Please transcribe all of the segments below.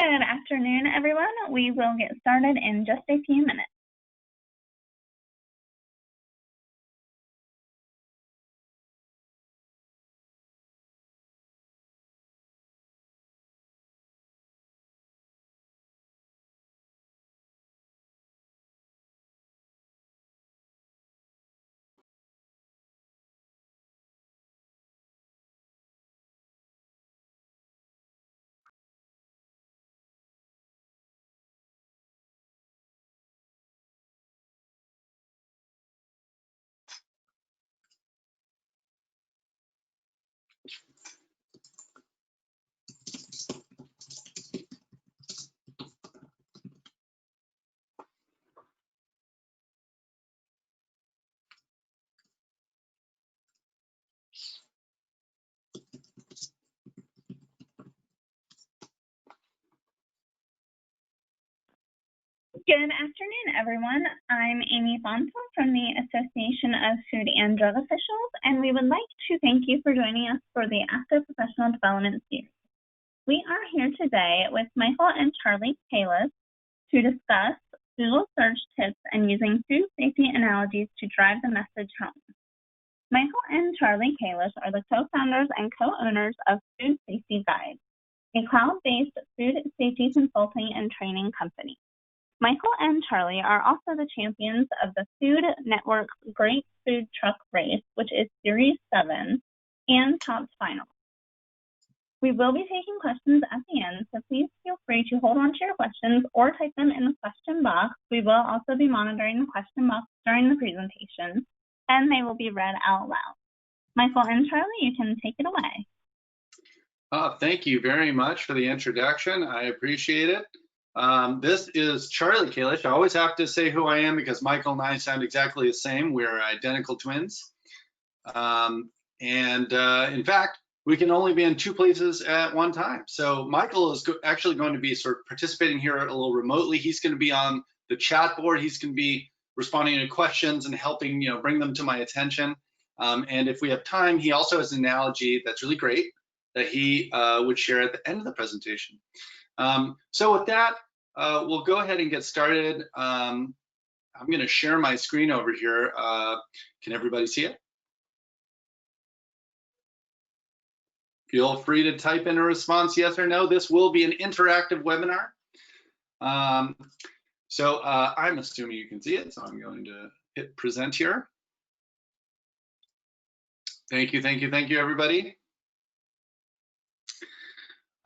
Good afternoon, everyone. We will get started in just a few minutes. Good afternoon, everyone. I'm Amy Fonso from the Association of Food and Drug Officials, and we would like to thank you for joining us for the Active Professional Development Series. We are here today with Michael and Charlie Kalis to discuss Google search tips and using food safety analogies to drive the message home. Michael and Charlie Kalis are the co-founders and co-owners of Food Safety Guide, a cloud-based food safety consulting and training company. Michael and Charlie are also the champions of the Food Network Great Food Truck Race, which is Series 7, and Tops Final. We will be taking questions at the end, so please feel free to hold on to your questions or type them in the question box. We will also be monitoring the question box during the presentation, and they will be read out loud. Michael and Charlie, you can take it away. Thank you very much for the introduction. I appreciate it. This is Charlie Kalis. I always have to say who I am because Michael and I sound exactly the same. We're identical twins. In fact, we can only be in two places at one time. So Michael is actually going to be sort of participating here a little remotely. He's going to be on the chat board. He's going to be responding to questions and helping, bring them to my attention. And if we have time, he also has an analogy that's really great that he would share at the end of the presentation. So with that, we'll go ahead and get started. I'm going to share my screen over here. Can everybody see it? Feel free to type in a response, yes or no. This will be an interactive webinar. I'm assuming you can see it, so I'm going to hit present here. Thank you, everybody.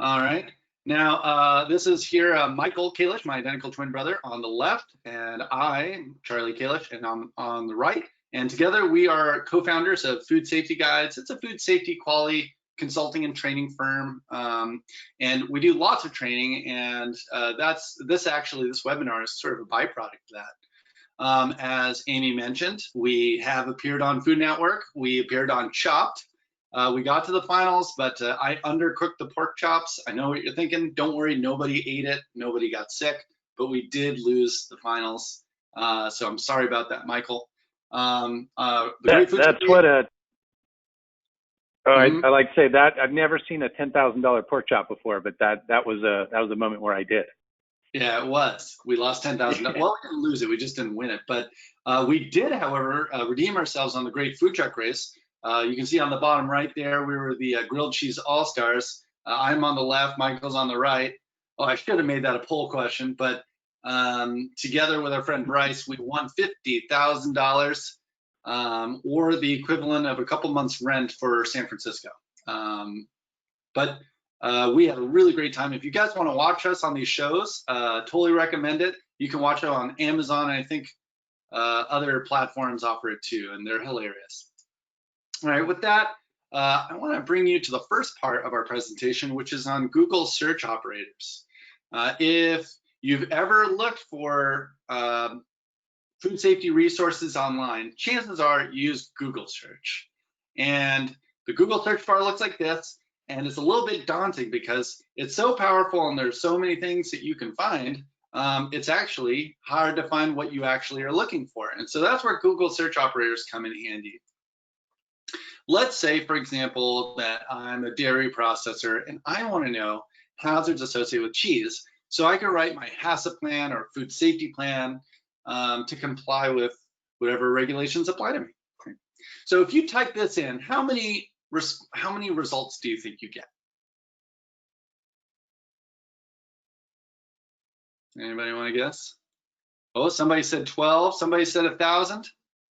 All right. Now, this is here Michael Kalis, my identical twin brother, on the left, and I, Charlie Kalis, and I'm on the right. And together we are co-founders of Food Safety Guides. It's a food safety quality consulting and training firm, and we do lots of training. And this webinar is sort of a byproduct of that. As Amy mentioned, we have appeared on Food Network. We appeared on Chopped. We got to the finals, but I undercooked the pork chops. I know what you're thinking. Don't worry, nobody ate it. Nobody got sick, but we did lose the finals. So I'm sorry about that, Michael. I like to say that I've never seen a $10,000 pork chop before, but that was a moment where I did. Yeah, it was. We lost $10,000. Well, we didn't lose it. We just didn't win it. But we did, however, redeem ourselves on the Great Food Truck Race. You can see on the bottom right there, we were the Grilled Cheese All-Stars. I'm on the left, Michael's on the right. Oh, I should have made that a poll question, but together with our friend Bryce, we won $50,000, or the equivalent of a couple months' rent for San Francisco. But we had a really great time. If you guys want to watch us on these shows, totally recommend it. You can watch it on Amazon, and I think other platforms offer it too, and they're hilarious. All right, with that, I want to bring you to the first part of our presentation, which is on Google search operators. If you've ever looked for food safety resources online, chances are you use Google search. And the Google search bar looks like this, and it's a little bit daunting because it's so powerful and there's so many things that you can find. It's actually hard to find what you actually are looking for. And so that's where Google search operators come in handy. Let's say, for example, that I'm a dairy processor and I want to know hazards associated with cheese. So I could write my HACCP plan or food safety plan to comply with whatever regulations apply to me. Okay. So if you type this in, how many results do you think you get? Anybody want to guess? Oh, somebody said 12, somebody said 1,000,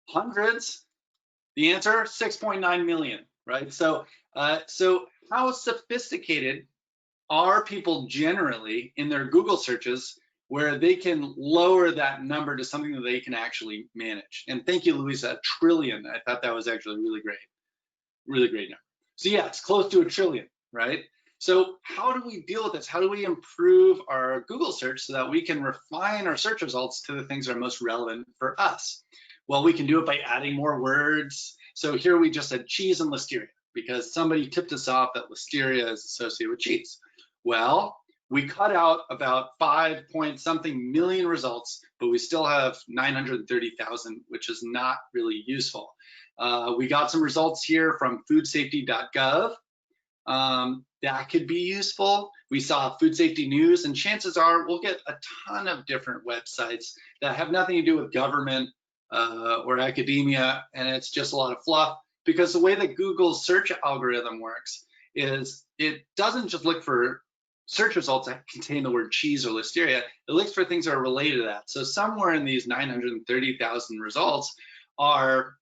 hundreds. The answer, 6.9 million, right? So how sophisticated are people generally in their Google searches where they can lower that number to something that they can actually manage? And thank you, Louisa, 1 trillion. I thought that was actually really great number. So yeah, it's close to 1 trillion, right? So how do we deal with this? How do we improve our Google search so that we can refine our search results to the things that are most relevant for us? Well, we can do it by adding more words. So here we just said cheese and listeria because somebody tipped us off that listeria is associated with cheese. Well, we cut out about 5 point something million results, but we still have 930,000, which is not really useful. We got some results here from foodsafety.gov. That could be useful. We saw food safety news, and chances are we'll get a ton of different websites that have nothing to do with government or academia, and it's just a lot of fluff, because the way that Google's search algorithm works is it doesn't just look for search results that contain the word cheese or listeria. It looks for things that are related to that. So somewhere in these 930,000 results are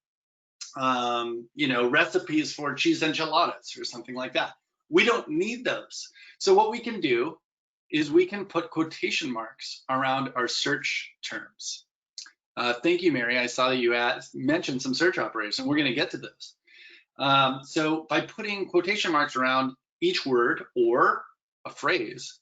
recipes for cheese enchiladas or something like that. We don't need those. So what we can do is we can put quotation marks around our search terms. Thank you, Mary. I saw that you mentioned some search operators, and we're going to get to those. So by putting quotation marks around each word or a phrase,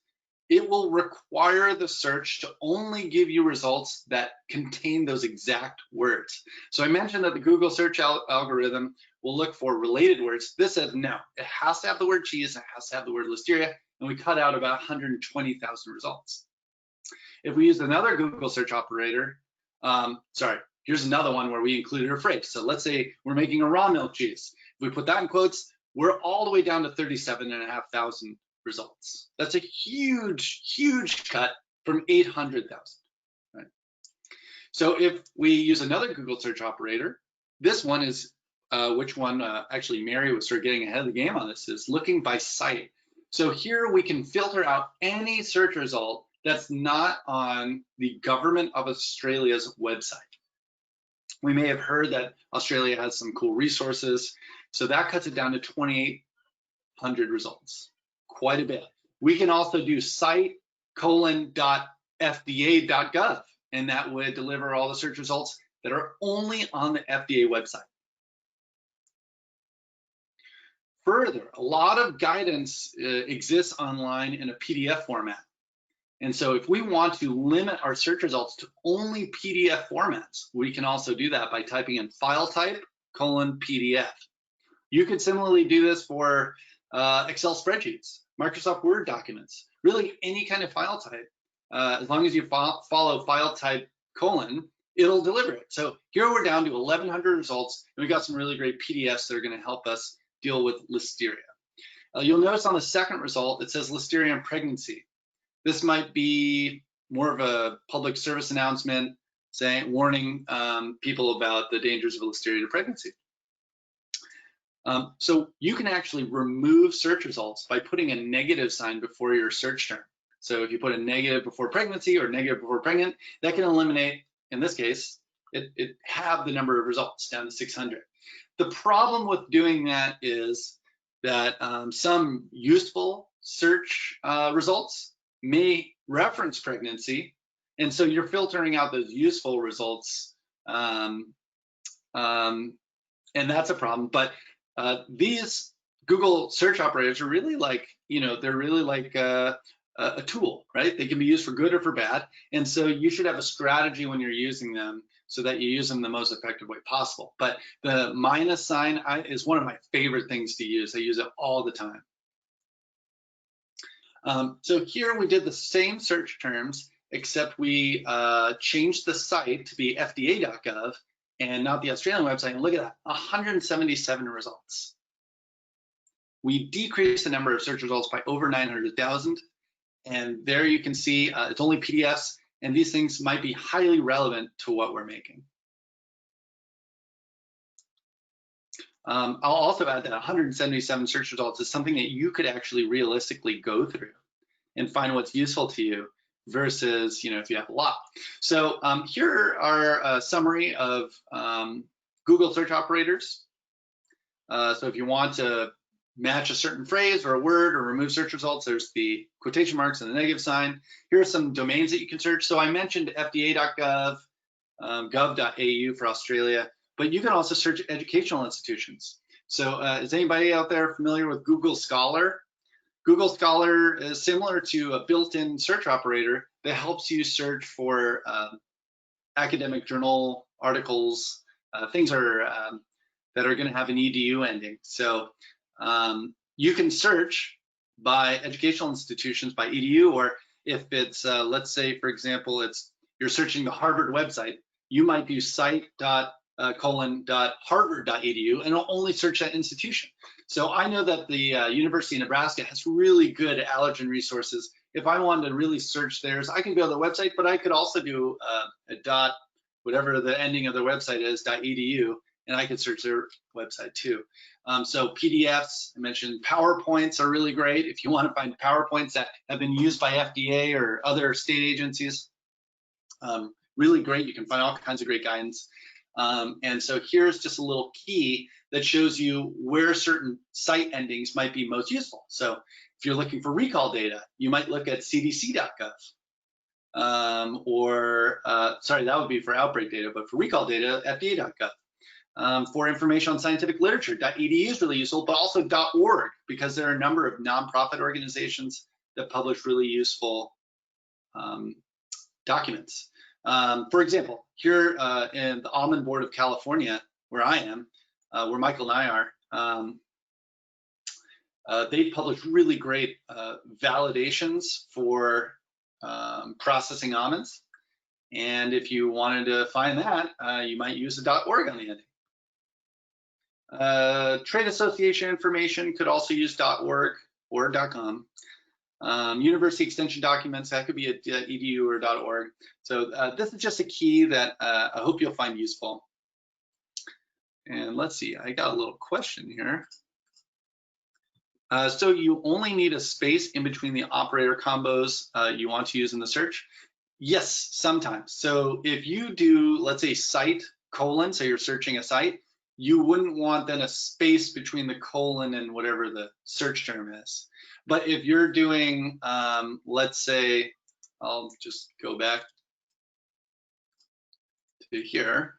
it will require the search to only give you results that contain those exact words. So I mentioned that the Google search algorithm will look for related words. This says no, it has to have the word cheese, it has to have the word listeria, and we cut out about 120,000 results. If we use another Google search operator, here's another one where we included a phrase. So let's say we're making a raw milk cheese. If we put that in quotes, we're all the way down to 37,500 results. That's a huge cut from 800,000, right? So if we use another Google search operator, this one is, actually Mary was sort of getting ahead of the game on this, is looking by site. So here we can filter out any search result that's not on the Government of Australia's website. We may have heard that Australia has some cool resources, so that cuts it down to 2,800 results. Quite a bit. We can also do site:.fda.gov, and that would deliver all the search results that are only on the FDA website. Further, a lot of guidance exists online in a PDF format. And so if we want to limit our search results to only PDF formats, we can also do that by typing in file type:/PDF. You could similarly do this for Excel spreadsheets, Microsoft Word documents, really any kind of file type. As long as you follow file type:, it'll deliver it. So here we're down to 1,100 results, and we got some really great PDFs that are going to help us deal with listeria. You'll notice on the second result, it says listeria in pregnancy. This might be more of a public service announcement warning people about the dangers of listeria to pregnancy. So you can actually remove search results by putting a negative sign before your search term. So if you put a negative before pregnancy or negative before pregnant, that can eliminate, in this case, it halved the number of results down to 600. The problem with doing that is that some useful search results may reference pregnancy, and so you're filtering out those useful results, and that's a problem. But these Google search operators are really like, they're really like a tool, right? They can be used for good or for bad, and so you should have a strategy when you're using them so that you use them the most effective way possible. But the minus sign is one of my favorite things to use. I use it all the time. So here we did the same search terms, except we changed the site to be fda.gov and not the Australian website. And look at that, 177 results. we decreased the number of search results by over 900,000. And there you can see it's only PDFs, and these things might be highly relevant to what we're making. I'll also add that 177 search results is something that you could actually realistically go through and find what's useful to you versus, if you have a lot. So here are a summary of Google search operators. So if you want to match a certain phrase or a word or remove search results, there's the quotation marks and the negative sign. Here are some domains that you can search. So I mentioned fda.gov, gov.au for Australia, but you can also search educational institutions. So is anybody out there familiar with Google Scholar? Google Scholar is similar to a built-in search operator that helps you search for academic journal articles, things that are going to have an edu ending. So you can search by educational institutions by edu, or if it's, let's say, for example, you're searching the Harvard website, you might do site.harvard.edu and it'll only search that institution. So I know that the University of Nebraska has really good allergen resources. If I wanted to really search theirs, I can go to the website, but I could also do a dot, whatever the ending of their website is, .edu, and I could search their website too. So PDFs, I mentioned PowerPoints are really great. If you want to find PowerPoints that have been used by FDA or other state agencies, really great. You can find all kinds of great guidance. And so here's just a little key that shows you where certain site endings might be most useful. So if you're looking for recall data, you might look at cdc.gov. Sorry, that would be for outbreak data, but for recall data, fda.gov. For information on scientific literature, .edu is really useful, but also .org, because there are a number of nonprofit organizations that publish really useful documents. For example, here in the Almond Board of California, where I am, where Michael and I are, they publish really great validations for processing almonds. And if you wanted to find that, you might use the .org on the ending. Trade association information could also use .org or .com. University extension documents, that could be at edu or .org. So this is just a key that I hope you'll find useful. And let's see, I got a little question here. So you only need a space in between the operator combos you want to use in the search? Yes, sometimes. So if you do, let's say, site : so you're searching a site, you wouldn't want then a space between the colon and whatever the search term is. But if you're doing, let's say, I'll just go back to here.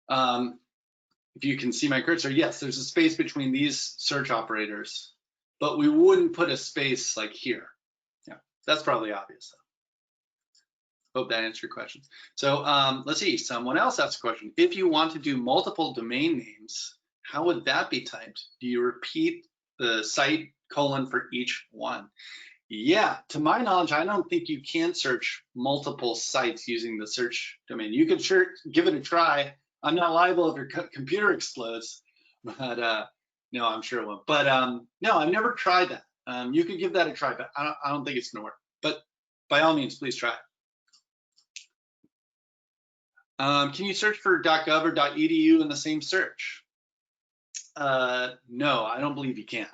If you can see my cursor, yes, there's a space between these search operators, but we wouldn't put a space like here. Yeah, that's probably obvious. Hope that answered your questions. So let's see, someone else asked a question. If you want to do multiple domain names, how would that be typed? Do you repeat the site : for each one? Yeah, to my knowledge, I don't think you can search multiple sites using the search domain. You could sure give it a try. I'm not liable if your computer explodes, but no, I'm sure it won't. But no, I've never tried that. You could give that a try, but I don't think it's gonna work. But by all means, please try it. Can you search for .gov or .edu in the same search? No, I don't believe you can.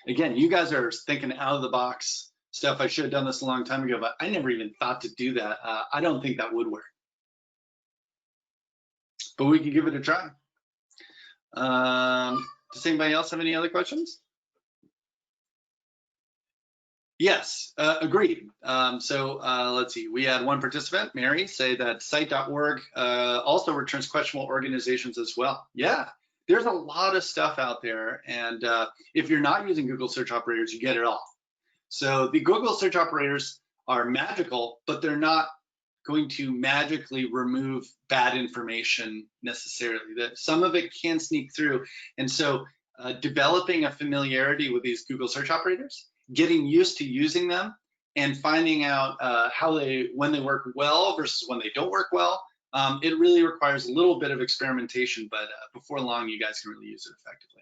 Again, you guys are thinking out of the box stuff. I should have done this a long time ago, but I never even thought to do that. I don't think that would work. But we can give it a try. Does anybody else have any other questions? Yes, agreed. So let's see, we had one participant, Mary, say that site.org also returns questionable organizations as well. Yeah, there's a lot of stuff out there. And if you're not using Google search operators, you get it all. So the Google search operators are magical, but they're not going to magically remove bad information necessarily. That some of it can sneak through. And so developing a familiarity with these Google search operators, getting used to using them, and finding out when they work well versus when they don't work well, it really requires a little bit of experimentation, but before long, you guys can really use it effectively.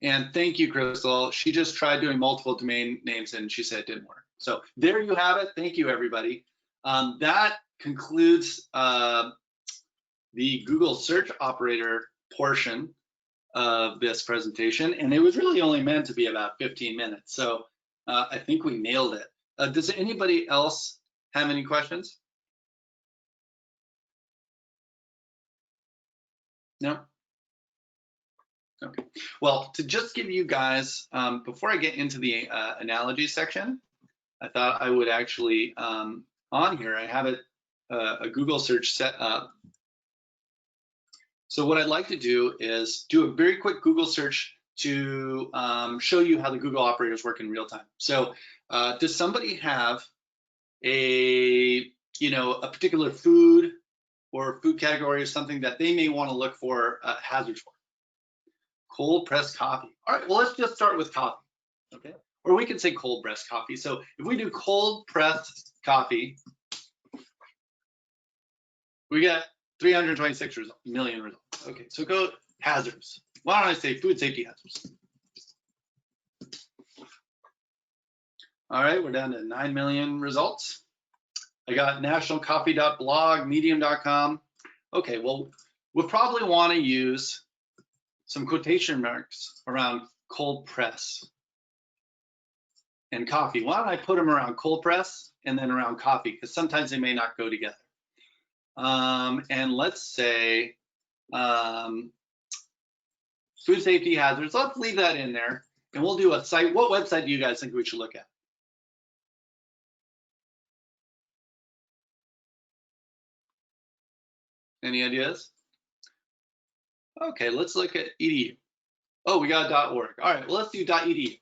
And thank you, Crystal. She just tried doing multiple domain names and she said it didn't work. So there you have it. Thank you, everybody. That concludes the Google search operator portion of this presentation. And it was really only meant to be about 15 minutes. So I think we nailed it. Does anybody else have any questions? No? Okay. Well, to just give you guys, before I get into the analogy section, I thought I would actually, on here, I have it, a Google search set up. So what I'd like to do is do a very quick Google search to show you how the Google operators work in real time. So does somebody have a particular food or food category or something that they may want to look for hazards for? Cold pressed coffee. All right, well, let's just start with coffee, okay? Or we can say cold pressed coffee. So if we do cold pressed coffee, we got 326 million results. Okay, so go hazards. Why don't I say food safety hazards? All right, we're down to 9 million results. I got nationalcoffee.blog, medium.com. Okay, well, we'll probably want to use some quotation marks around cold press and coffee. Why don't I put them around cold press and then around coffee, because sometimes they may not go together. And let's say food safety hazards. Let's leave that in there, and we'll do a site. What website do you guys think we should look at? Any ideas? Okay, let's look at edu. Oh, we got .org. All right, well, let's do .edu.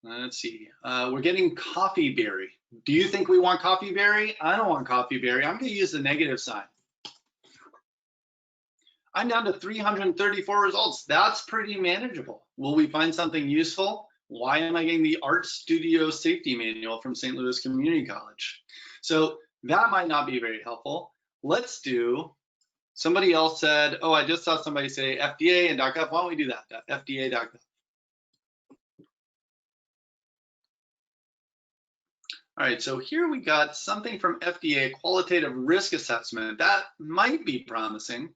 Let's see. We're getting coffee berry. Do you think we want coffee berry? I don't want coffee berry. I'm going to use the negative sign. I'm down to 334 results. That's pretty manageable. Will we find something useful? Why am I getting the Art Studio Safety Manual from St. Louis Community College? So that might not be very helpful. Let's do, somebody else said, oh, I just saw somebody say FDA and .gov. Why don't we do that? FDA.gov. All right, so here we got something from FDA, qualitative risk assessment. That might be promising.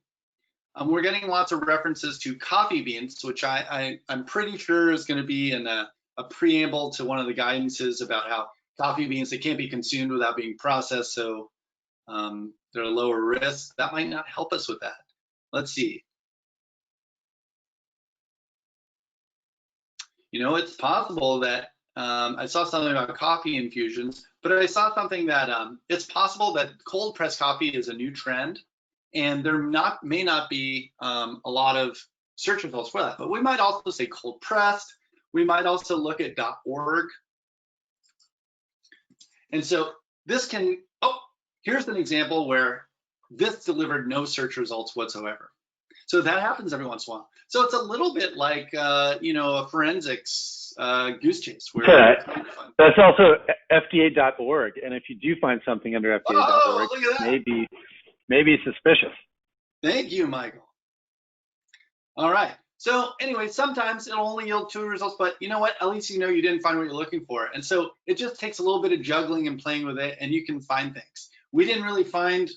We're getting lots of references to coffee beans, which I'm pretty sure is going to be in a preamble to one of the guidances about how coffee beans, they can't be consumed without being processed, so they're a lower risk. That might not help us with that. Let's see. You know, it's possible that I saw something about coffee infusions, but I saw something that it's possible that cold pressed coffee is a new trend, and there may not be a lot of search results for that. But we might also say cold pressed. We might also look at .org. And so this can, oh, here's an example where this delivered no search results whatsoever. So that happens every once in a while. So it's a little bit like, you know, a forensics goose chase. Where that's also FDA.org. And if you do find something under FDA.org, maybe suspicious. Thank you, Michael. All right. So anyway, sometimes it'll only yield 2 results, but you know what? At least you know you didn't find what you're looking for. And so it just takes a little bit of juggling and playing with it, and you can find things. We didn't really find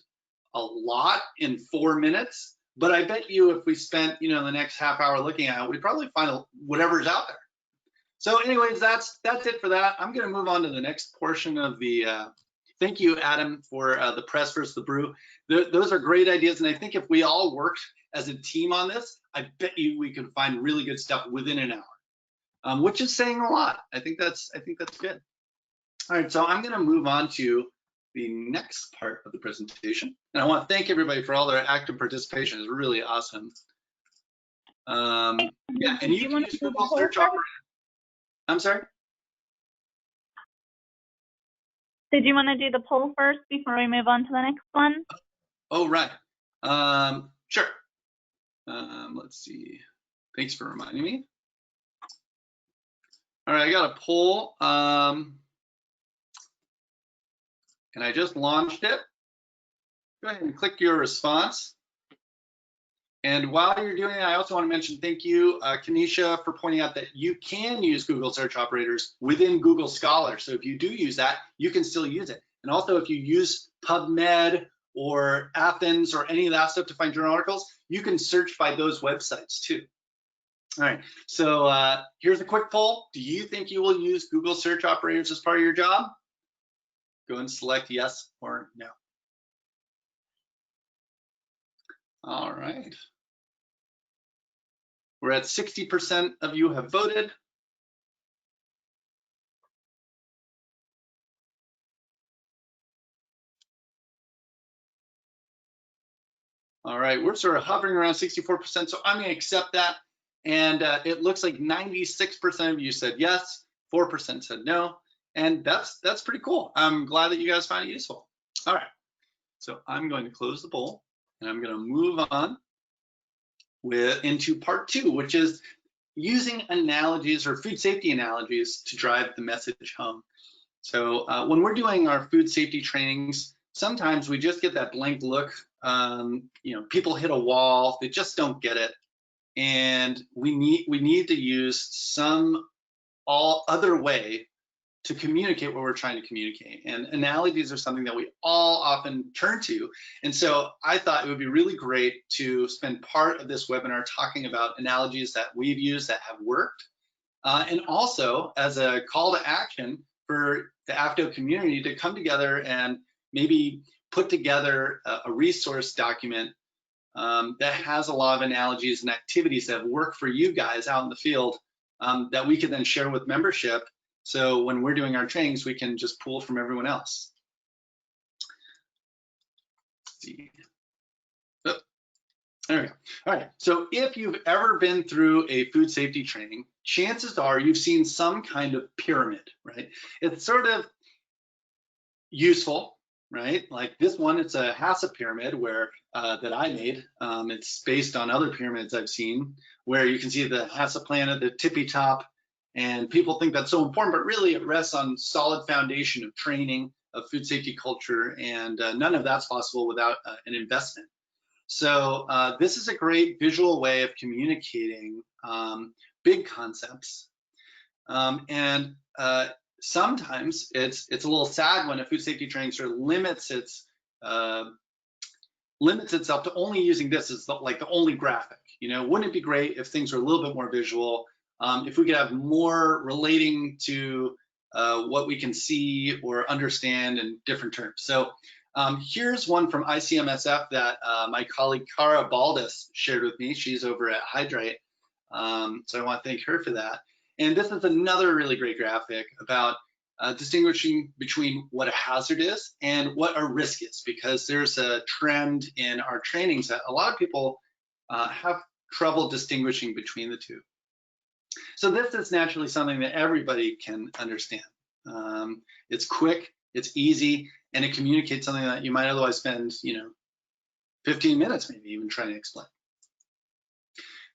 a lot in 4 minutes, but I bet you if we spent, you know, the next half hour looking at it, we'd probably find whatever's out there. So anyways, that's it for that. I'm going to move on to the next portion of the, thank you, Adam, for the press versus the brew. Those are great ideas. And I think if we all worked as a team on this, I bet you we could find really good stuff within an hour, which is saying a lot. I think that's good. All right, so I'm going to move on to the next part of the presentation. And I want to thank everybody for all their active participation. It's really awesome. Yeah, and you can use Google search operator. I'm sorry? Did you want to do the poll first before we move on to the next one? Oh, right. Sure. Let's see. Thanks for reminding me. All right, I got a poll. And I just launched it. Go ahead and click your response. And while you're doing it, I also want to mention thank you, Kanisha, for pointing out that you can use Google search operators within Google Scholar. So if you do use that, you can still use it. And also if you use PubMed or Athens or any of that stuff to find journal articles, you can search by those websites too. All right, so here's a quick poll. Do you think you will use Google search operators as part of your job? Go and select yes or no. All right. We're at 60% of you have voted. All right, we're sort of hovering around 64%, so I'm going to accept that. And it looks like 96% of you said yes, 4% said no, and that's pretty cool. I'm glad that you guys find it useful. All right, so I'm going to close the poll, and I'm going to move on into part 2, which is using analogies or food safety analogies to drive the message home. So when we're doing our food safety trainings, sometimes we just get that blank look. You know, people hit a wall, they just don't get it. And we need to use some other way to communicate what we're trying to communicate. And analogies are something that we all often turn to. And so I thought it would be really great to spend part of this webinar talking about analogies that we've used that have worked. And also as a call to action for the AFDO community to come together and maybe put together a resource document that has a lot of analogies and activities that work for you guys out in the field that we can then share with membership. So when we're doing our trainings, we can just pull from everyone else. Let's see. Oh, there we go. All right, so if you've ever been through a food safety training, chances are you've seen some kind of pyramid, right? It's sort of useful, right? Like this one, it's a HACCP pyramid where that I made. It's based on other pyramids I've seen, where you can see the HACCP plan at the tippy top, and people think that's so important, but really it rests on solid foundation of training, of food safety culture, and none of that's possible without an investment. So this is a great visual way of communicating big concepts, and sometimes it's a little sad when a food safety training sort of limits itself to only using this as like the only graphic. You know, wouldn't it be great if things were a little bit more visual? If we could have more relating to what we can see or understand in different terms. So here's one from ICMSF that my colleague Cara Baldus shared with me. She's over at Hydrate, so I want to thank her for that. And this is another really great graphic about distinguishing between what a hazard is and what a risk is, because there's a trend in our trainings that a lot of people have trouble distinguishing between the two. So this is naturally something that everybody can understand. It's quick, it's easy, and it communicates something that you might otherwise spend, 15 minutes maybe even trying to explain.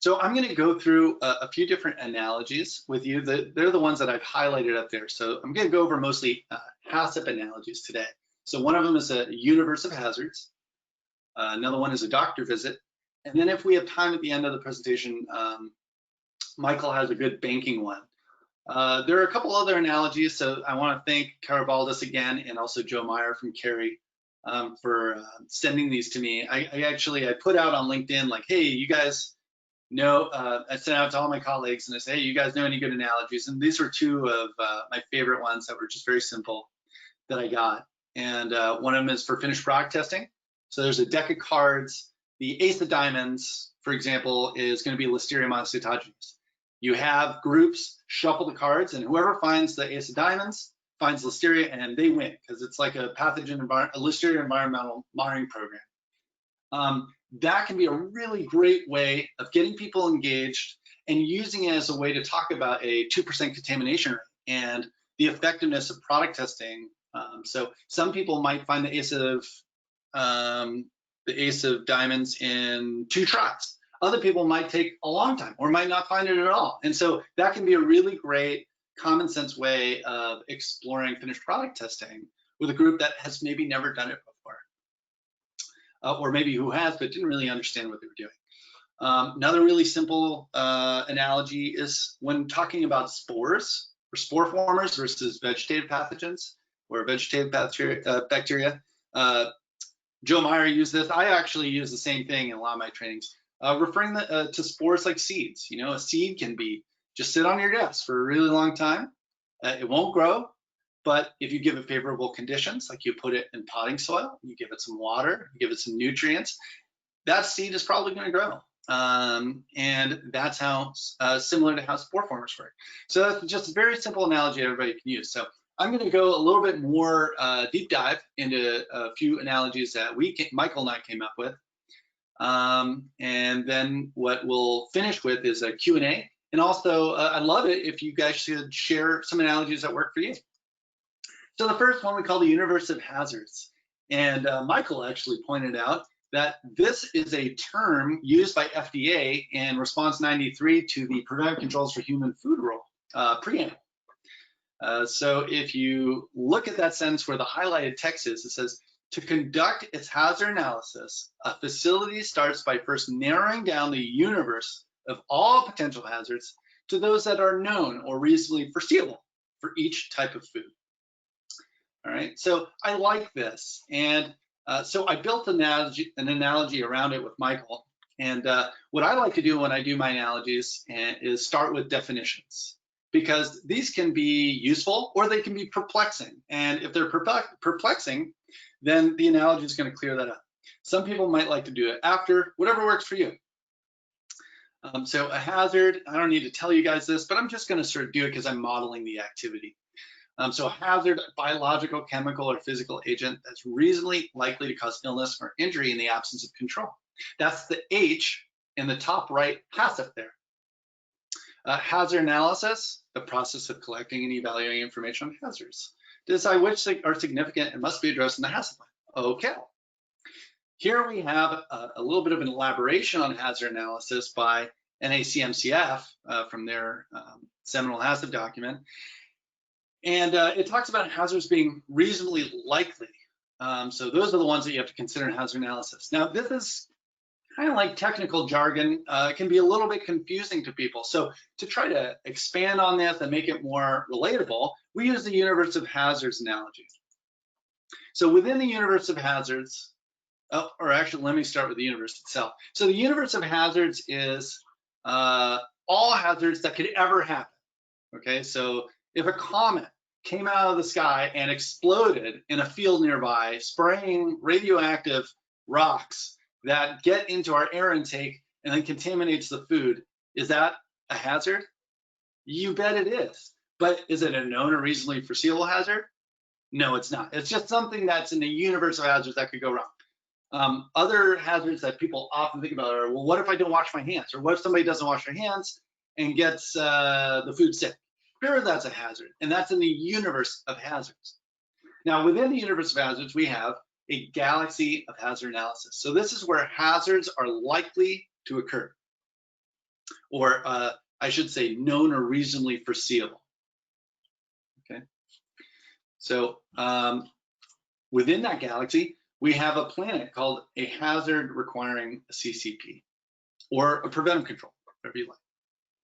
So I'm going to go through a few different analogies with you. They're the ones that I've highlighted up there. So I'm going to go over mostly HACCP analogies today. So one of them is a universe of hazards. Another one is a doctor visit. And then if we have time at the end of the presentation, Michael has a good banking one. There are a couple other analogies, so I want to thank Cara Baldus again, and also Joe Meyer from Cary for sending these to me. I put out on LinkedIn like, hey, you guys know, I sent out to all my colleagues and I say, hey, you guys know any good analogies? And these were two of my favorite ones that were just very simple that I got. And one of them is for finished product testing. So there's a deck of cards. The ace of diamonds, for example, is going to be Listeria monocytogenes. You have groups shuffle the cards, and whoever finds the ace of diamonds finds Listeria, and they win because it's like a pathogen a Listeria environmental monitoring program. That can be a really great way of getting people engaged and using it as a way to talk about a 2% contamination rate and the effectiveness of product testing. So some people might find the ace of diamonds in 2 tries. Other people might take a long time or might not find it at all. And so that can be a really great common sense way of exploring finished product testing with a group that has maybe never done it before. Or maybe who has but didn't really understand what they were doing. Another really simple analogy is when talking about spores or spore formers versus vegetative pathogens or vegetative bacteria. Joe Meyer used this. I actually use the same thing in a lot of my trainings, referring to spores like seeds. You know, a seed can be just sit on your desk for a really long time. It won't grow, but if you give it favorable conditions, like you put it in potting soil, you give it some water, you give it some nutrients, that seed is probably going to grow. And that's how similar to how spore formers work. So that's just a very simple analogy everybody can use. So I'm going to go a little bit more deep dive into a few analogies that Michael and I came up with. And then what we'll finish with is a Q&A. And also, I'd love it if you guys should share some analogies that work for you. So the first one we call the universe of hazards. And Michael actually pointed out that this is a term used by FDA in response 93 to the Preventive Controls for Human Food Rule preamble. So if you look at that sentence where the highlighted text is, it says, to conduct its hazard analysis, a facility starts by first narrowing down the universe of all potential hazards to those that are known or reasonably foreseeable for each type of food. All right, so I like this. And so I built an analogy around it with Michael. And what I like to do when I do my analogies is start with definitions, because these can be useful or they can be perplexing. And if they're perplexing, then the analogy is going to clear that up. Some people might like to do it after, whatever works for you. So a hazard, I don't need to tell you guys this, but I'm just going to sort of do it because I'm modeling the activity. So a hazard, biological, chemical, or physical agent that's reasonably likely to cause illness or injury in the absence of control. That's the H in the top right HACCP there. Hazard analysis, the process of collecting and evaluating information on hazards, to decide which are significant and must be addressed in the HACCP plan. Okay. Here we have a little bit of an elaboration on hazard analysis by NACMCF from their seminal HACCP document. And it talks about hazards being reasonably likely. So those are the ones that you have to consider in hazard analysis. Now, this is kind of like technical jargon. It can be a little bit confusing to people. So to try to expand on this and make it more relatable, we use the universe of hazards analogy. So within the universe of hazards, or actually, let me start with the universe itself. So the universe of hazards is all hazards that could ever happen. Okay, so if a comet came out of the sky and exploded in a field nearby, spraying radioactive rocks that get into our air intake and then contaminates the food, is that a hazard? You bet it is. But is it a known or reasonably foreseeable hazard? No, it's not. It's just something that's in the universe of hazards that could go wrong. Other hazards that people often think about are, well, what if I don't wash my hands? Or what if somebody doesn't wash their hands and gets the food sick? Sure, that's a hazard, and that's in the universe of hazards. Now, within the universe of hazards, we have a galaxy of hazard analysis. So this is where hazards are likely to occur, or I should say known or reasonably foreseeable. Okay. So within that galaxy, we have a planet called a hazard requiring a CCP, or a preventive control, whatever you like.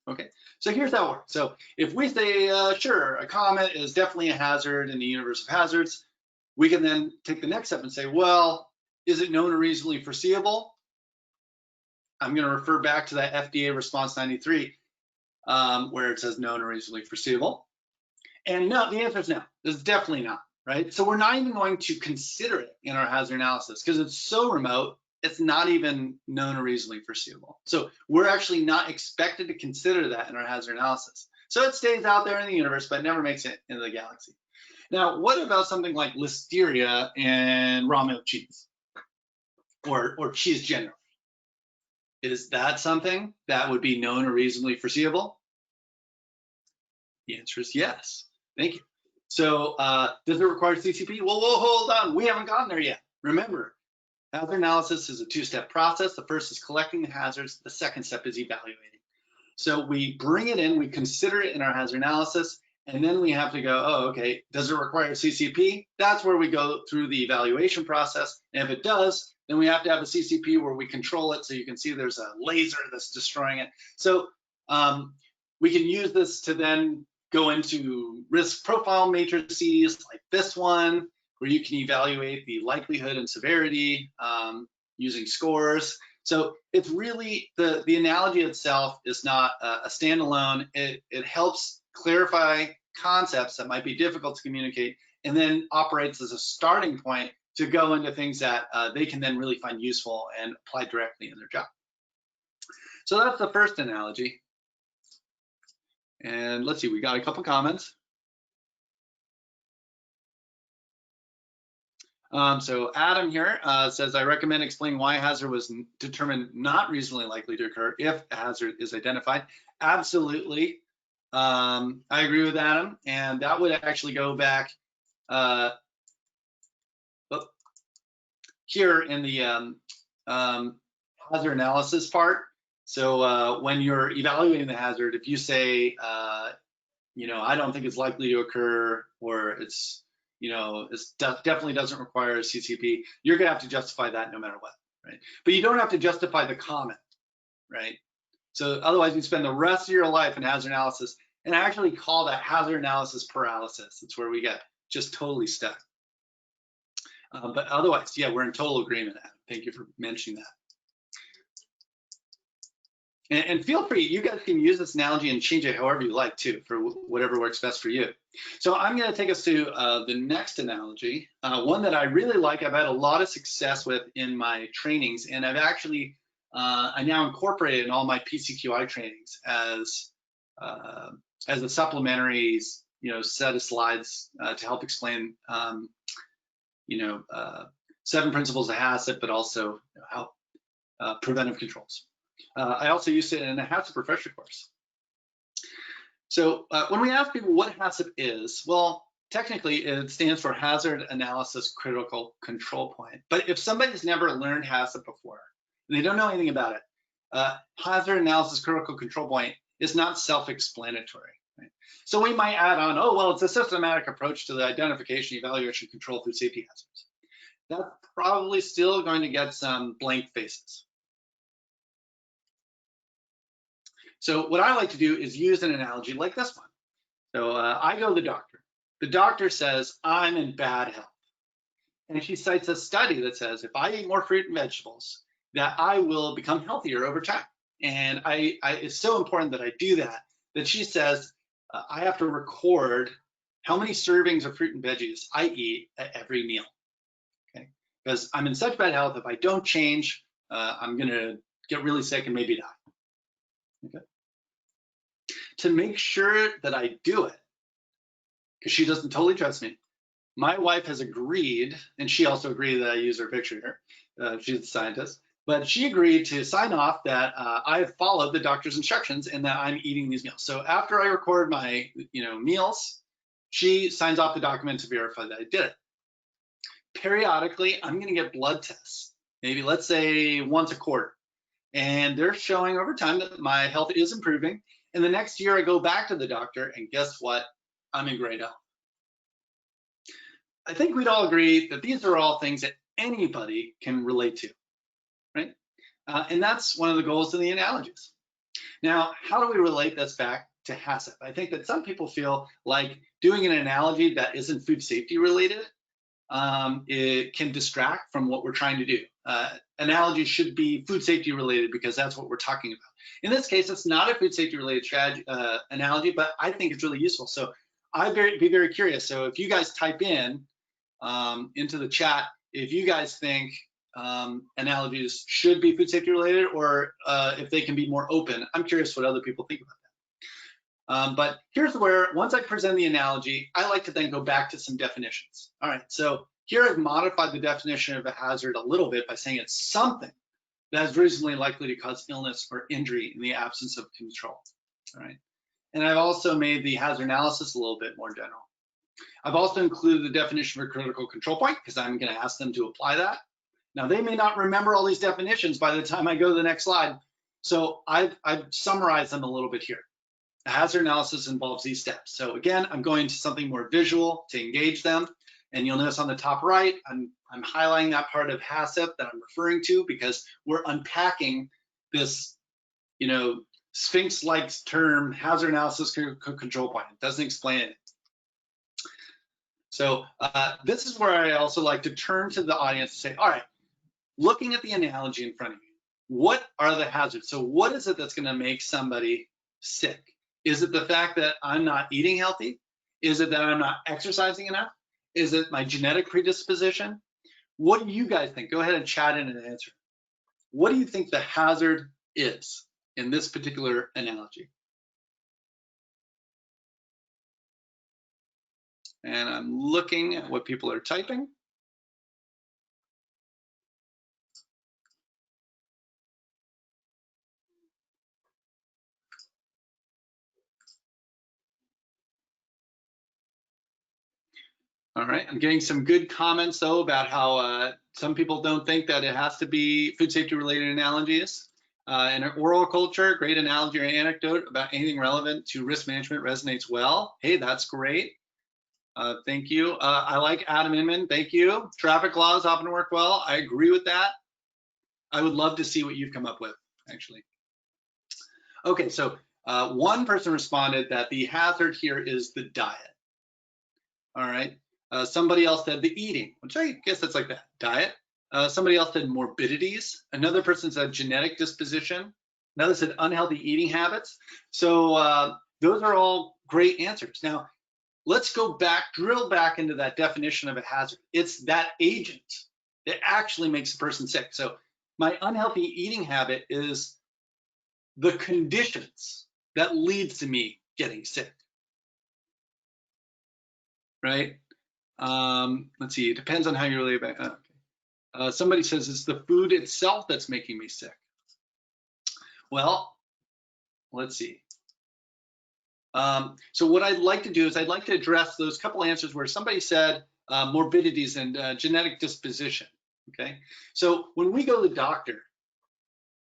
Okay, so here's how it works. So if we say, sure, a comet is definitely a hazard in the universe of hazards, we can then take the next step and say, well, is it known or reasonably foreseeable? I'm going to refer back to that FDA response 93, where it says known or reasonably foreseeable. And no, the answer is no, it's definitely not, right? So we're not even going to consider it in our hazard analysis because it's so remote, it's not even known or reasonably foreseeable. So we're actually not expected to consider that in our hazard analysis. So it stays out there in the universe, but never makes it into the galaxy. Now, what about something like listeria and raw milk cheese, or cheese generally? Is that something that would be known or reasonably foreseeable? The answer is yes. Thank you. So does it require CCP? Well, hold on. We haven't gotten there yet. Remember, hazard analysis is a two-step process. The first is collecting the hazards. The second step is evaluating. So we bring it in, we consider it in our hazard analysis, and then we have to go, oh, okay, does it require CCP? That's where we go through the evaluation process. And if it does, Then we have to have a CCP where we control it, so you can see there's a laser that's destroying it. So we can use this to then go into risk profile matrices like this one, where you can evaluate the likelihood and severity using scores. So it's really, the analogy itself is not a standalone. It helps clarify concepts that might be difficult to communicate, and then operates as a starting point to go into things that they can then really find useful and apply directly in their job. So that's the first analogy. And let's see, we got a couple comments. So Adam here says, I recommend explaining why a hazard was determined not reasonably likely to occur if a hazard is identified. Absolutely. I agree with Adam, and that would actually go back here in the hazard analysis part. So when you're evaluating the hazard, if you say, you know, I don't think it's likely to occur, or it's, you know, it definitely doesn't require a CCP, you're gonna have to justify that no matter what, right? But you don't have to justify the comment, right? So otherwise you spend the rest of your life in hazard analysis, and I actually call that hazard analysis paralysis. It's where we get just totally stuck. But otherwise, yeah, we're in total agreement, Adam. Thank you for mentioning that. And feel free, you guys can use this analogy and change it however you like too, for whatever works best for you. So I'm gonna take us to the next analogy, one that I really like. I've had a lot of success with in my trainings, and I've actually, I now incorporate it in all my PCQI trainings as a supplementary, you know, set of slides to help explain, you know, 7 principles of HACCP, but also how preventive controls. I also used it in a HACCP refresher course. So when we ask people what HACCP is, well, technically it stands for Hazard Analysis Critical Control Point. But if somebody's never learned HACCP before, and they don't know anything about it, Hazard Analysis Critical Control Point is not self-explanatory. Right? So we might add on, oh, well, it's a systematic approach to the identification, evaluation, control through safety hazards. That's probably still going to get some blank faces. So what I like to do is use an analogy like this one. So I go to the doctor. The doctor says, I'm in bad health. And she cites a study that says, if I eat more fruit and vegetables, that I will become healthier over time. And it's so important that I do that, that she says, I have to record how many servings of fruit and veggies I eat at every meal. Okay? Because I'm in such bad health, if I don't change, I'm gonna get really sick and maybe die. Okay. To make sure that I do it, because she doesn't totally trust me, my wife has agreed, and she also agreed that I use her picture here. She's a scientist, but she agreed to sign off that I have followed the doctor's instructions and that I'm eating these meals. So after I record my, you know, meals, she signs off the document to verify that I did it. Periodically, I'm going to get blood tests, maybe let's say once a quarter, and they're showing over time that my health is improving. And the next year I go back to the doctor, and guess what? I'm in great health. I think we'd all agree that these are all things that anybody can relate to, right? And that's one of the goals of the analogies. Now, how do we relate this back to HACCP? I think that some people feel like doing an analogy that isn't food safety related, it can distract from what we're trying to do. Analogies should be food safety related because that's what we're talking about. In this case, it's not a food safety related analogy, but I think it's really useful. So I'd be very curious. So if you guys type in into the chat, if you guys think analogies should be food safety related, or if they can be more open, I'm curious what other people think about that. But here's where, once I present the analogy, I like to then go back to some definitions. All right, so here I've modified the definition of a hazard a little bit by saying it's something that is reasonably likely to cause illness or injury in the absence of control. All right, and I've also made the hazard analysis a little bit more general. I've also included the definition for critical control point because I'm going to ask them to apply that. Now, they may not remember all these definitions by the time I go to the next slide, so I've summarized them a little bit here. A hazard analysis involves these steps. So again, I'm going to something more visual to engage them. And you'll notice on the top right, I'm highlighting that part of HACCP that I'm referring to because we're unpacking this, you know, Sphinx-like term, hazard analysis control point. It doesn't explain it. So this is where I also like to turn to the audience and say, all right, looking at the analogy in front of you, what are the hazards? So what is it that's going to make somebody sick? Is it the fact that I'm not eating healthy? Is it that I'm not exercising enough? Is it my genetic predisposition? What do you guys think? Go ahead and chat in and answer. What do you think the hazard is in this particular analogy? And I'm looking at what people are typing. All right, I'm getting some good comments though about how some people don't think that it has to be food safety related analogies. In an oral culture, great analogy or anecdote about anything relevant to risk management resonates well. Hey, that's great. Thank you. I like Adam Inman, thank you. Traffic laws often work well. I agree with that. I would love to see what you've come up with, actually. Okay, so one person responded that the hazard here is the diet. All right. Somebody else said the eating, which I guess that's like that, diet. Somebody else said morbidities. Another person said genetic disposition. Another said unhealthy eating habits. So those are all great answers. Now, let's go back, drill back into that definition of a hazard. It's that agent that actually makes the person sick. So my unhealthy eating habit is the conditions that leads to me getting sick, right? Let's see, it depends on how you relate back. Somebody says it's the food itself that's making me sick. Well, let's see. So what I'd like to do is I'd like to address those couple answers where somebody said morbidities and genetic disposition, okay? So when we go to the doctor,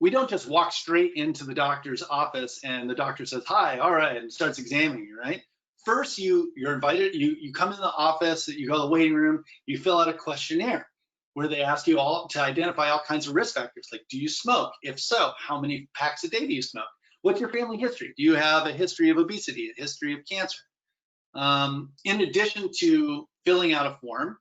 we don't just walk straight into the doctor's office and the doctor says, hi, all right, and starts examining you, right? First, you're invited, you come in the office, you go to the waiting room, you fill out a questionnaire where they ask you all to identify all kinds of risk factors, like do you smoke? If so, how many packs a day do you smoke? What's your family history? Do you have a history of obesity, a history of cancer? In addition to filling out a form,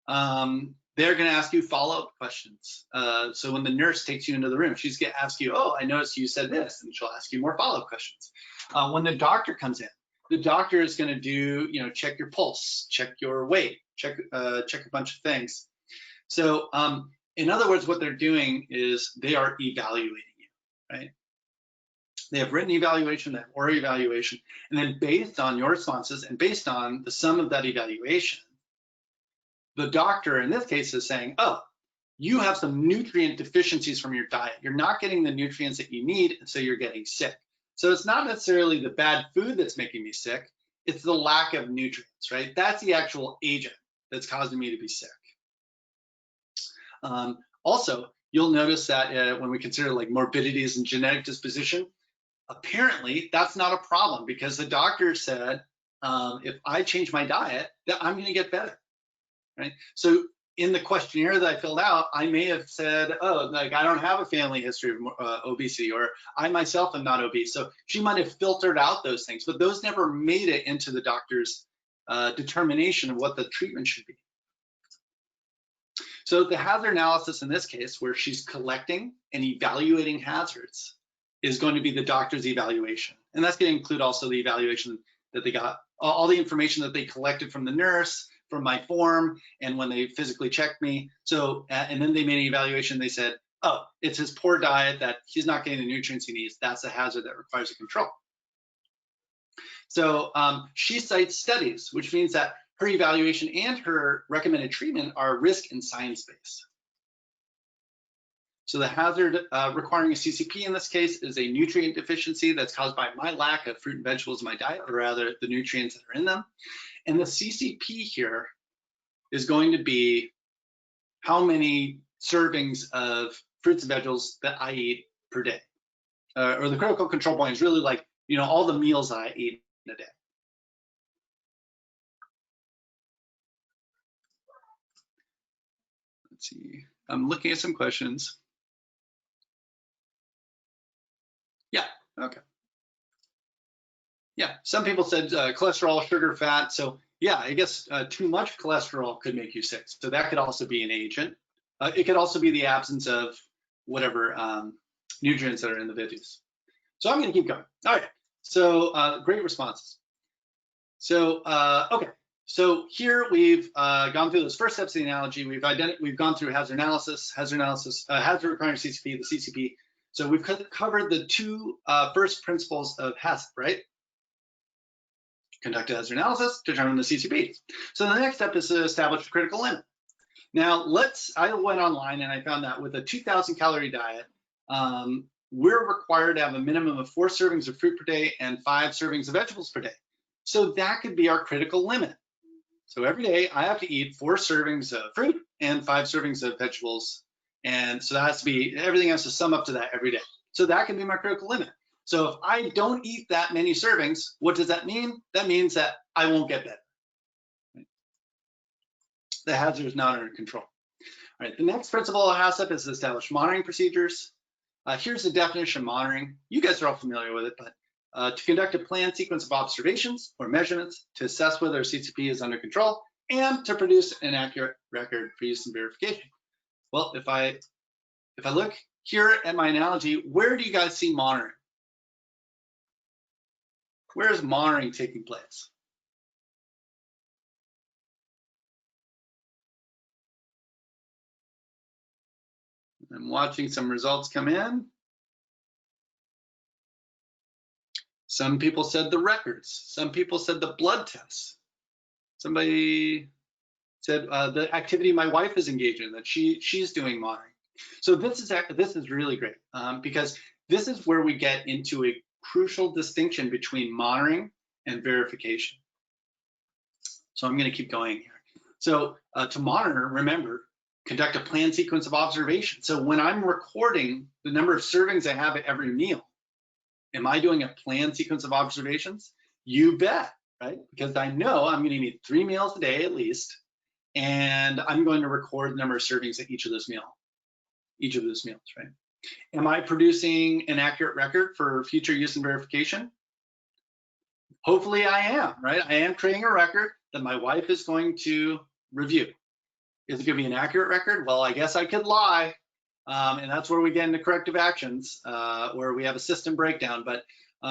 they're going to ask you follow-up questions. So when the nurse takes you into the room, she's going to ask you, oh, I noticed you said this, and she'll ask you more follow-up questions. When the doctor comes in, the doctor is going to do, check your pulse, check your weight, check a bunch of things. So in other words, what they're doing is they are evaluating you, right? They have written evaluation, they have oral evaluation, and then based on your responses and based on the sum of that evaluation, the doctor in this case is saying, oh, you have some nutrient deficiencies from your diet. You're not getting the nutrients that you need, and so you're getting sick. So it's not necessarily the bad food that's making me sick, it's the lack of nutrients, right? That's the actual agent that's causing me to be sick. Also, you'll notice that when we consider like morbidities and genetic disposition, apparently that's not a problem because the doctor said, if I change my diet, that I'm gonna get better, right? So in the questionnaire that I filled out, I may have said, oh, like I don't have a family history of obesity, or I myself am not obese. So she might have filtered out those things, but those never made it into the doctor's determination of what the treatment should be. So the hazard analysis in this case, where she's collecting and evaluating hazards, is going to be the doctor's evaluation. And that's going to include also the evaluation that they got, all the information that they collected from the nurse, from my form, and when they physically checked me. So, and then they made an evaluation, they said, oh, it's his poor diet that he's not getting the nutrients he needs. That's a hazard that requires a control. So she cites studies, which means that her evaluation and her recommended treatment are risk and science-based. So the hazard requiring a CCP in this case is a nutrient deficiency that's caused by my lack of fruit and vegetables in my diet, or rather the nutrients that are in them. And the CCP here is going to be how many servings of fruits and vegetables that I eat per day. Or the critical control point is really like, all the meals that I eat in a day. Let's see. I'm looking at some questions. Yeah, okay. Yeah, some people said cholesterol, sugar, fat. So yeah, I guess too much cholesterol could make you sick. So that could also be an agent. It could also be the absence of whatever nutrients that are in the veggies. So I'm going to keep going. All right. So great responses. So okay. So here we've gone through those first steps of the analogy. We've gone through hazard analysis, hazard requiring CCP, the CCP. So we've covered the two first principles of HACCP, right? Conduct a hazard analysis, determine the CCP. So the next step is to establish a critical limit. Now I went online and I found that with a 2,000 calorie diet, we're required to have a minimum of 4 servings of fruit per day and 5 servings of vegetables per day. So that could be our critical limit. So every day I have to eat 4 servings of fruit and 5 servings of vegetables. And so that has to be, everything has to sum up to that every day. So that can be my critical limit. So if I don't eat that many servings, what does that mean? That means that I won't get better. The hazard is not under control. All right, the next principle of HACCP is to establish monitoring procedures. Here's the definition of monitoring. You guys are all familiar with it, but to conduct a planned sequence of observations or measurements to assess whether a CCP is under control and to produce an accurate record for use and verification. Well, if I look here at my analogy, where do you guys see monitoring? Where is monitoring taking place? I'm watching some results come in. Some people said the records. Some people said the blood tests. Somebody said the activity my wife is engaged in, that she's doing monitoring. So this is really great because this is where we get into a crucial distinction between monitoring and verification. So I'm going to keep going here. So to monitor, remember, conduct a planned sequence of observation. So when I'm recording the number of servings I have at every meal, am I doing a planned sequence of observations? You bet, right? Because I know I'm going to eat 3 meals a day at least, and I'm going to record the number of servings at each of those meals, right? Am I producing an accurate record for future use and verification? Hopefully I am, right? I am creating a record that my wife is going to review. Is it going to be an accurate record? Well, I guess I could lie. And that's where we get into corrective actions, where we have a system breakdown. But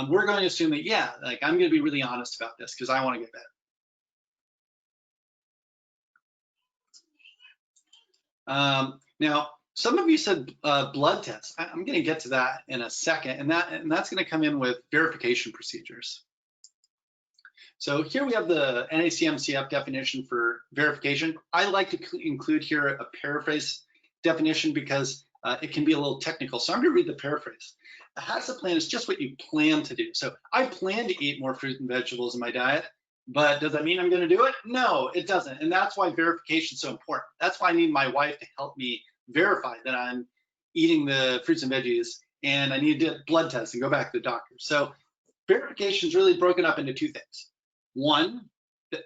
we're going to assume that, yeah, like I'm going to be really honest about this because I want to get better. Now, some of you said blood tests. I'm going to get to that in a second, and that's going to come in with verification procedures. So here we have the NACMCF definition for verification. I like to include here a paraphrase definition because it can be a little technical. So I'm going to read the paraphrase. A HACCP plan is just what you plan to do. So I plan to eat more fruit and vegetables in my diet, but does that mean I'm going to do it? No, it doesn't. And that's why verification is so important. That's why I need my wife to help me verify that I'm eating the fruits and veggies, and I need to do blood tests and go back to the doctor. So verification is really broken up into 2 things. 1,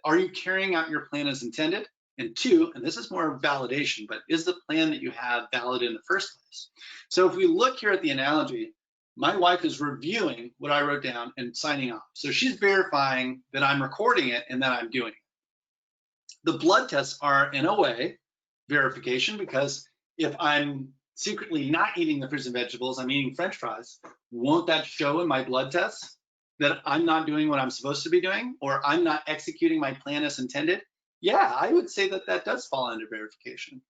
are you carrying out your plan as intended? And 2, and this is more validation, but is the plan that you have valid in the first place? So if we look here at the analogy, my wife is reviewing what I wrote down and signing off. So she's verifying that I'm recording it and that I'm doing it. The blood tests are, in a way, verification, because if I'm secretly not eating the fruits and vegetables, I'm eating French fries, won't that show in my blood tests that I'm not doing what I'm supposed to be doing, or I'm not executing my plan as intended? Yeah, I would say that that does fall under verification.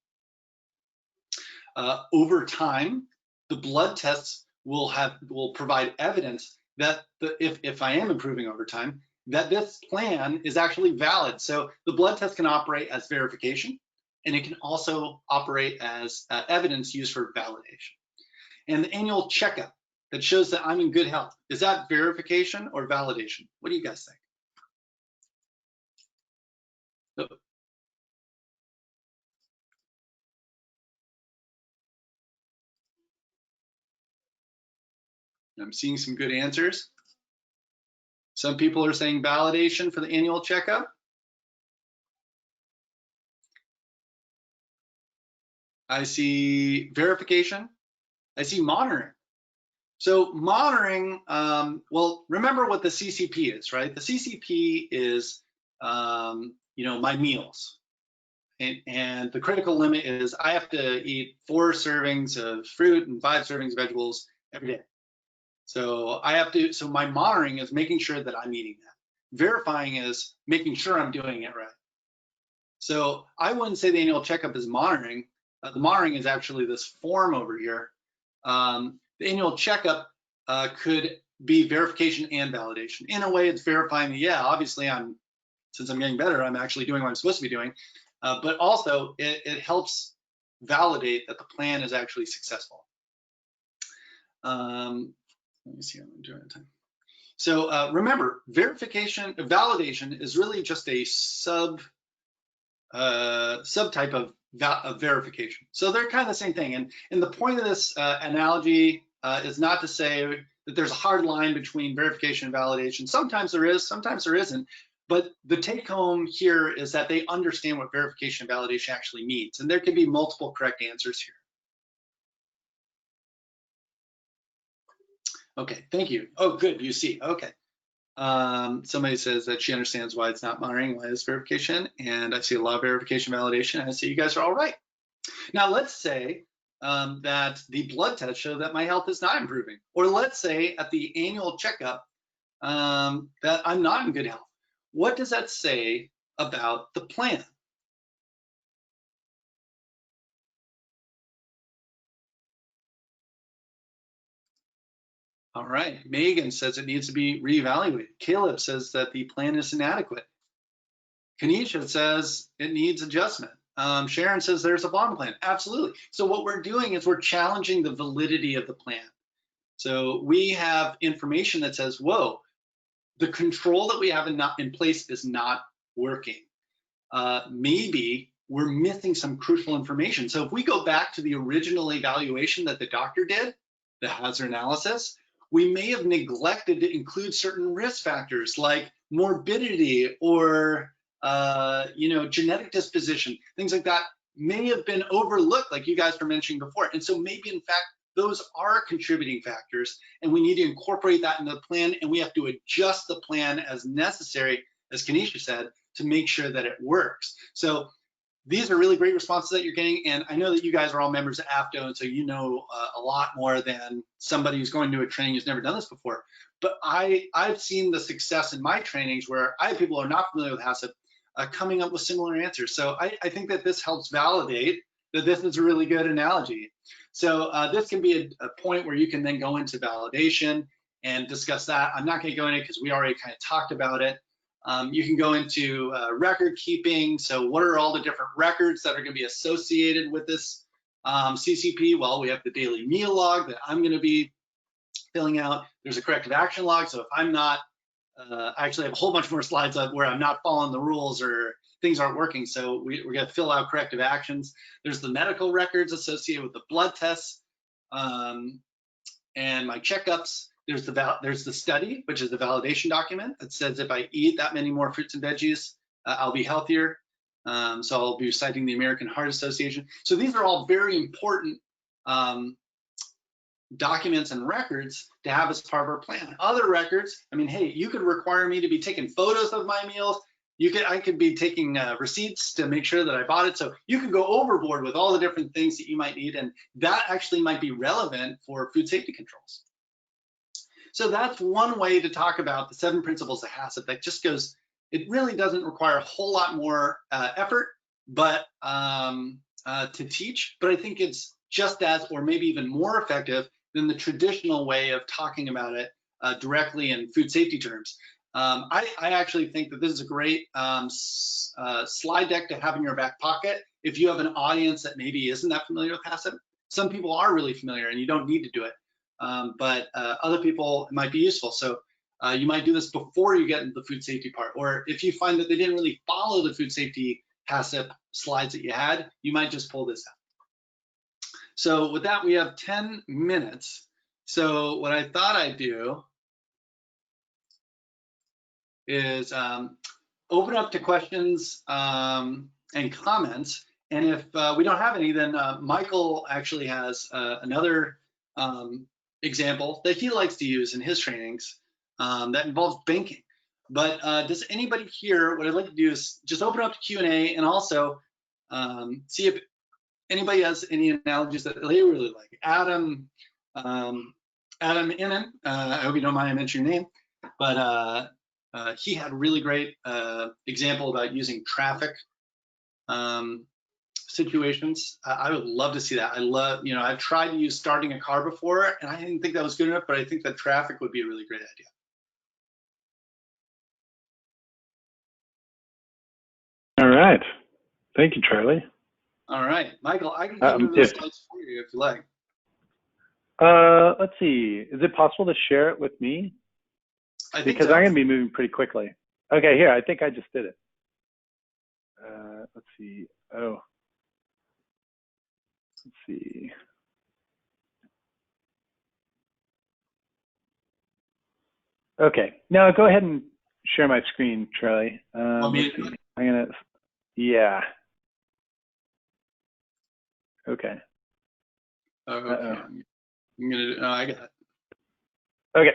Over time, the blood tests will provide evidence that if I am improving over time, that this plan is actually valid. So the blood test can operate as verification, and it can also operate as evidence used for validation. And the annual checkup that shows that I'm in good health, is that verification or validation? What do you guys think? I'm seeing some good answers. Some people are saying validation for the annual checkup. I see verification, I see monitoring. So monitoring, well, remember what the CCP is, right? The CCP is, my meals. And the critical limit is I have to eat 4 servings of fruit and 5 servings of vegetables every day. So so my monitoring is making sure that I'm eating that. Verifying is making sure I'm doing it right. So I wouldn't say the annual checkup is monitoring. The monitoring is actually this form over here. The annual checkup could be verification and validation. In a way, it's verifying that, yeah, obviously since I'm getting better, I'm actually doing what I'm supposed to be doing. But also it helps validate that the plan is actually successful. Let me see how I'm doing time. So remember, validation is really just a subtype of verification. So they're kind of the same thing. And the point of this analogy is not to say that there's a hard line between verification and validation. Sometimes there is, sometimes there isn't. But the take home here is that they understand what verification and validation actually means. And there can be multiple correct answers here. Okay, thank you. Oh, good, you see, okay. Somebody says that she understands why it's not monitoring, why it's verification. And I see a lot of verification, validation. I see you guys are all right. Now let's say that the blood tests show that my health is not improving. Or let's say at the annual checkup that I'm not in good health. What does that say about the plan? All right, Megan says it needs to be reevaluated. Caleb says that the plan is inadequate. Kanisha says it needs adjustment. Sharon says there's a bottom plan. Absolutely. So what we're doing is we're challenging the validity of the plan. So we have information that says, whoa, the control that we have in place is not working. Maybe we're missing some crucial information. So if we go back to the original evaluation that the doctor did, the hazard analysis, we may have neglected to include certain risk factors like morbidity or genetic disposition. Things like that may have been overlooked, like you guys were mentioning before. And so maybe in fact those are contributing factors, and we need to incorporate that into the plan, and we have to adjust the plan as necessary, as Kanisha said, to make sure that it works. So these are really great responses that you're getting, and I know that you guys are all members of AFDO, and so you know a lot more than somebody who's going to a training who's never done this before. But I've seen the success in my trainings where I have people who are not familiar with HACCP coming up with similar answers. So I think that this helps validate that this is a really good analogy. So this can be a point where you can then go into validation and discuss that. I'm not going to go in it because we already kind of talked about it. You can go into record keeping. So what are all the different records that are going to be associated with this CCP? Well, we have the daily meal log that I'm going to be filling out. There's a corrective action log. So if I'm not, I actually have a whole bunch more slides up where I'm not following the rules or things aren't working. So we're going to fill out corrective actions. There's the medical records associated with the blood tests and my checkups. There's the study, which is the validation document that says if I eat that many more fruits and veggies, I'll be healthier. So I'll be citing the American Heart Association. So these are all very important documents and records to have as part of our plan. Other records, I mean, hey, you could require me to be taking photos of my meals. I could be taking receipts to make sure that I bought it. So you could go overboard with all the different things that you might need, and that actually might be relevant for food safety controls. So that's one way to talk about the 7 principles of HACCP that just goes, it really doesn't require a whole lot more effort but to teach, but I think it's just as, or maybe even more effective than the traditional way of talking about it directly in food safety terms. I actually think that this is a great slide deck to have in your back pocket if you have an audience that maybe isn't that familiar with HACCP. Some people are really familiar and you don't need to do it, but other people, it might be useful. So you might do this before you get into the food safety part, or if you find that they didn't really follow the food safety HACCP slides that you had, you might just pull this out. So with that, we have 10 minutes. So what I thought I'd do is open up to questions and comments. And if we don't have any, then Michael actually has another example that he likes to use in his trainings that involves banking. But does anybody here, what I'd like to do is just open up to Q&A and also see if anybody has any analogies that they really like. Adam Innan, I hope you don't mind I mention your name, but he had a really great example about using traffic situations. I would love to see that. I've tried to use starting a car before, and I didn't think that was good enough, but I think that traffic would be a really great idea. All right. Thank you, Charlie. All right, Michael, I can go through those slides for you if you like. Let's see. Is it possible to share it with me? I think because so. I'm going to be moving pretty quickly. Okay, here. I think I just did it. Let's see. Oh. Let's see. Okay. Now go ahead and share my screen, Charlie. Let's see. I'm going to, yeah. Okay. Okay. I'm gonna. I got it. Okay.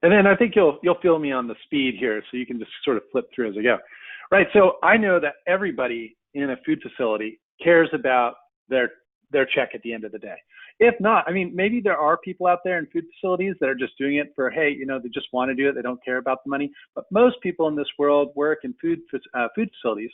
And then I think you'll feel me on the speed here, so you can just sort of flip through as I go. Right. So I know that everybody in a food facility cares about their check at the end of the day. If not, I mean, maybe there are people out there in food facilities that are just doing it for, hey, they just want to do it. They don't care about the money. But most people in this world work in food facilities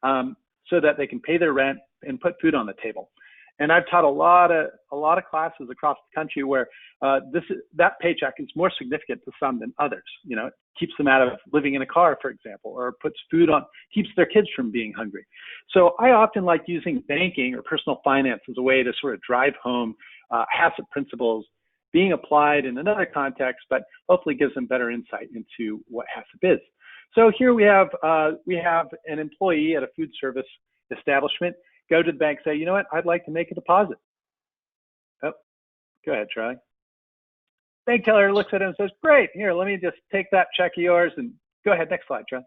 so that they can pay their rent and put food on the table. And I've taught a lot of classes across the country where that paycheck is more significant to some than others. It keeps them out of living in a car, for example, or puts food on, keeps their kids from being hungry. So I often like using banking or personal finance as a way to sort of drive home HACCP principles being applied in another context, but hopefully gives them better insight into what HACCP is. So here we have an employee at a food service establishment go to the bank, say, you know what, I'd like to make a deposit. Oh, go ahead, Charlie. Bank teller looks at him and says, great, here, let me just take that check of yours and go ahead, next slide, Charlie.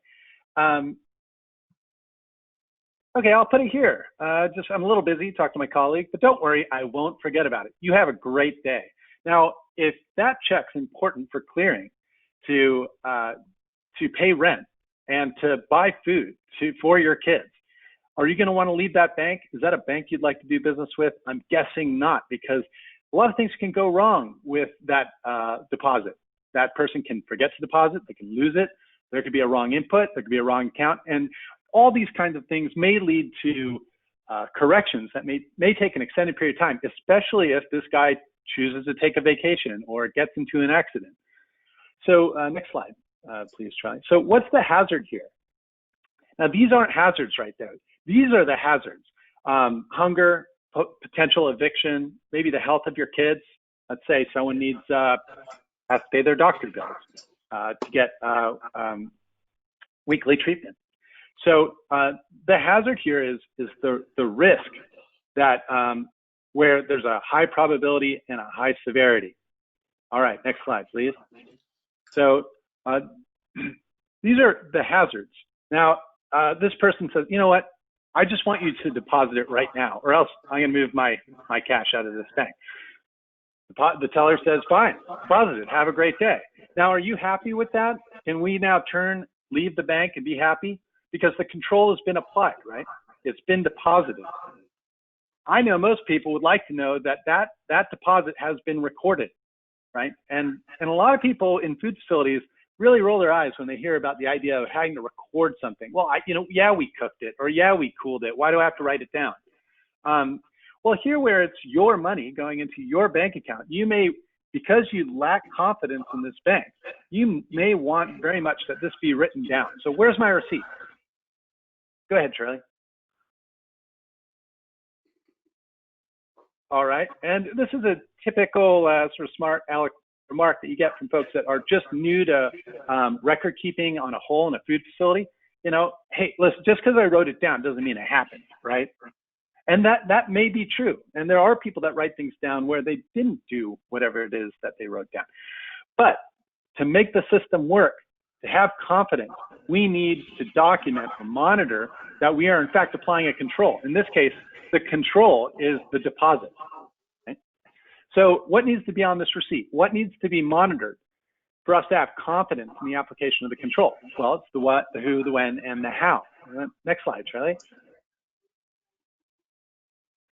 Okay, I'll put it here. I'm a little busy, talk to my colleague, but don't worry, I won't forget about it. You have a great day. Now, if that check's important for clearing to pay rent and to buy food for your kids, are you going to want to leave that bank? Is that a bank you'd like to do business with? I'm guessing not, because a lot of things can go wrong with that deposit. That person can forget to deposit, they can lose it, there could be a wrong input, there could be a wrong account, and all these kinds of things may lead to corrections that may take an extended period of time, especially if this guy chooses to take a vacation or gets into an accident. So next slide, please, Charlie. So what's the hazard here? Now, these aren't hazards right there. These are the hazards. Hunger, potential eviction, maybe the health of your kids. Let's say someone has to pay their doctor bills to get weekly treatment. So the hazard here is the risk that where there's a high probability and a high severity. All right, next slide, please. So these are the hazards. Now, this person says, you know what? I just want you to deposit it right now, or else I'm going to move my cash out of this bank. The teller says, fine, deposit it. Have a great day. Now, are you happy with that? Can we now leave the bank and be happy? Because the control has been applied, right? It's been deposited. I know most people would like to know that deposit has been recorded, right? And a lot of people in food facilities really roll their eyes when they hear about the idea of having to record something. Well, yeah, we cooked it, or yeah, we cooled it. Why do I have to write it down? Well, here where it's your money going into your bank account, you may, because you lack confidence in this bank, you may want very much that this be written down. So where's my receipt? Go ahead, Charlie. All right, and this is a typical sort of smart aleck remark that you get from folks that are just new to record keeping on a whole in a food facility. Hey, listen, just because I wrote it down doesn't mean it happened, right? And that may be true. And there are people that write things down where they didn't do whatever it is that they wrote down. But to make the system work, to have confidence, we need to document or monitor that we are in fact applying a control. In this case, the control is the deposit. Okay? So what needs to be on this receipt? What needs to be monitored for us to have confidence in the application of the control? Well, it's the what, the who, the when, and the how. Next slide, Charlie.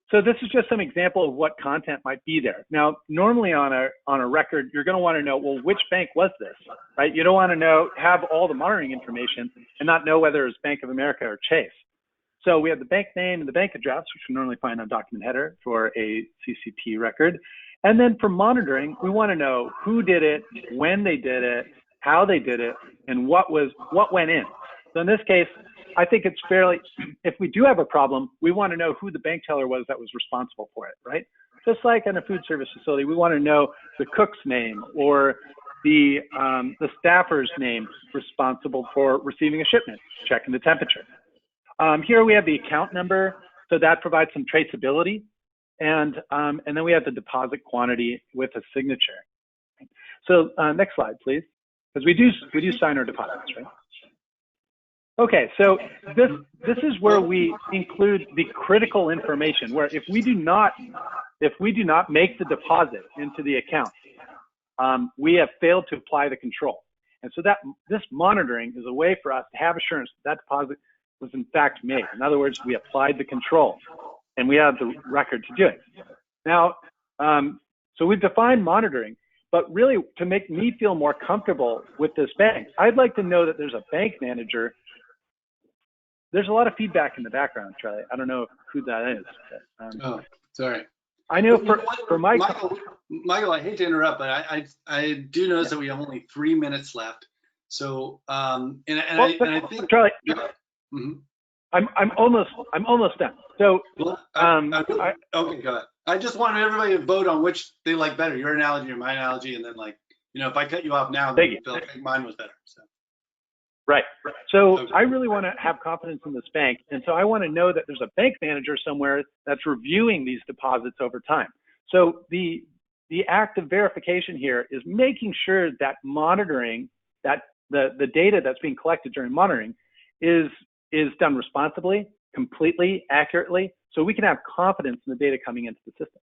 So this is just some example of what content might be there. Now, normally on a record, you're going to want to know, well, which bank was this, right? You don't want to have all the monitoring information and not know whether it was Bank of America or Chase. So we have the bank name and the bank address, which we normally find on document header for a CCP record. And then for monitoring, we want to know who did it, when they did it, how they did it, and what went in. So in this case, I think it's fairly, if we do have a problem, we want to know who the bank teller was that was responsible for it, right? Just like in a food service facility, we want to know the cook's name or the staffer's name responsible for receiving a shipment, checking the temperature. Here we have the account number, so that provides some traceability. And then we have the deposit quantity with a signature. So next slide, please, because we do sign our deposits, right? Okay, so this is where we include the critical information. Where if we do not make the deposit into the account, we have failed to apply the control. And so this monitoring is a way for us to have assurance that deposit was in fact made. In other words, we applied the control, and we have the record to do it. Now, so we've defined monitoring, but really to make me feel more comfortable with this bank, I'd like to know that there's a bank manager. There's a lot of feedback in the background, Charlie. I don't know who that is. But, oh, sorry. I know for my Michael, I hate to interrupt, but I do notice that we have only 3 minutes left. So I think Charlie, mm-hmm. I'm almost done. So well, okay, go ahead. I just wanted everybody to vote on which they like better, your analogy or my analogy, and then if I cut you off now, then you feel like mine was better. So. Right. So okay. I really want to have confidence in this bank. And so I want to know that there's a bank manager somewhere that's reviewing these deposits over time. So the act of verification here is making sure that monitoring, that the data that's being collected during monitoring is done responsibly, completely, accurately, so we can have confidence in the data coming into the system.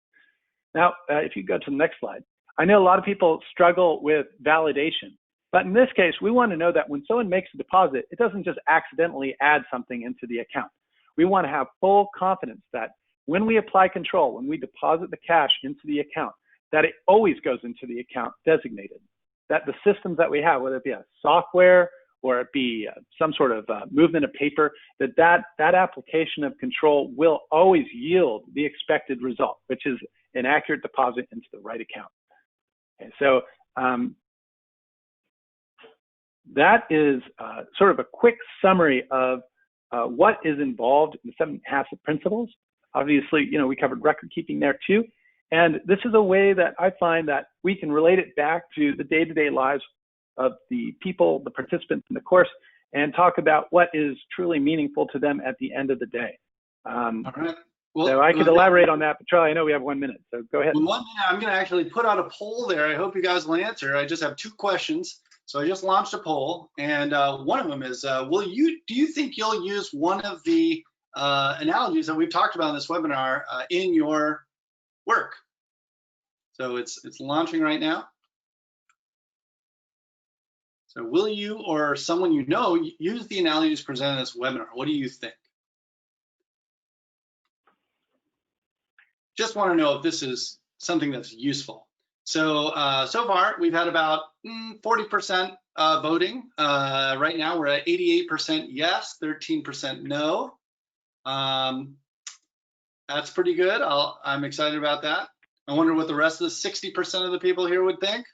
Now, if you go to the next slide, I know a lot of people struggle with validation. But in this case, we want to know that when someone makes a deposit, it doesn't just accidentally add something into the account. We want to have full confidence that when we apply control, when we deposit the cash into the account, that it always goes into the account designated. That the systems that we have, whether it be a software or it be some sort of movement of paper, that application of control will always yield the expected result, which is an accurate deposit into the right account. Okay, so that is sort of a quick summary of what is involved in the 7 HACCP principles. Obviously, we covered record keeping there too. And this is a way that I find that we can relate it back to the day-to-day lives of the people, the participants in the course, and talk about what is truly meaningful to them at the end of the day. All right. Well, so I could elaborate on that, but Charlie, I know we have 1 minute, so go ahead. Well, 1 minute, I'm going to actually put out a poll there. I hope you guys will answer. I just have 2 questions. So I just launched a poll, and one of them is, do you think you'll use one of the analogies that we've talked about in this webinar in your work? So it's launching right now. So will you or someone you know use the analogies presented in this webinar? What do you think? Just want to know if this is something that's useful. So so far we've had about 40% voting. Right now we're at 88% yes, 13% no. That's pretty good. I'm excited about that. I wonder what the rest of the 60% of the people here would think.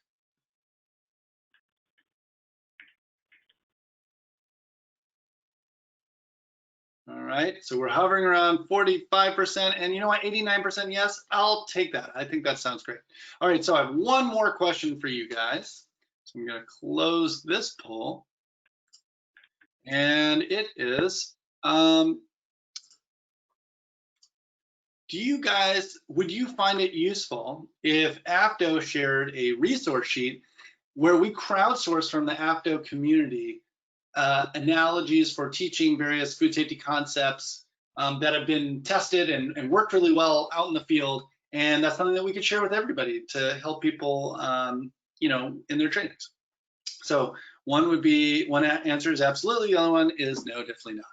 All right, so we're hovering around 45%, and you know what, 89% yes, I'll take that. I think that sounds great. All right, so I have one more question for you guys. So I'm gonna close this poll, and it is, would you find it useful if AFDO shared a resource sheet where we crowdsource from the APTO community analogies for teaching various food safety concepts that have been tested and worked really well out in the field. And that's something that we could share with everybody to help people, you know, in their trainings. So one answer is absolutely, the other one is no, definitely not.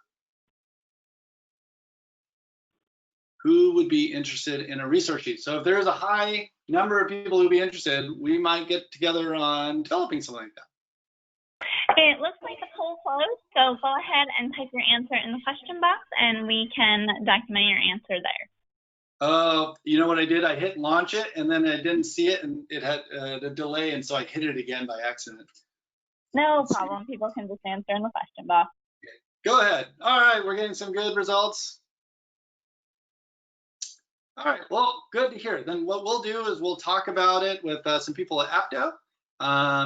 Who would be interested in a resource sheet? So if there's a high number of people who would be interested, we might get together on developing something like that. It looks like the poll closed, so go ahead and type your answer in the question box and we can document your answer there. You know what I did? I hit launch it and then I didn't see it and it had a delay, and so I hit it again by accident. No problem. People can just answer in the question box. Go ahead. All right, we're getting some good results. All right, well, good to hear. Then what we'll do is we'll talk about it with some people at APTO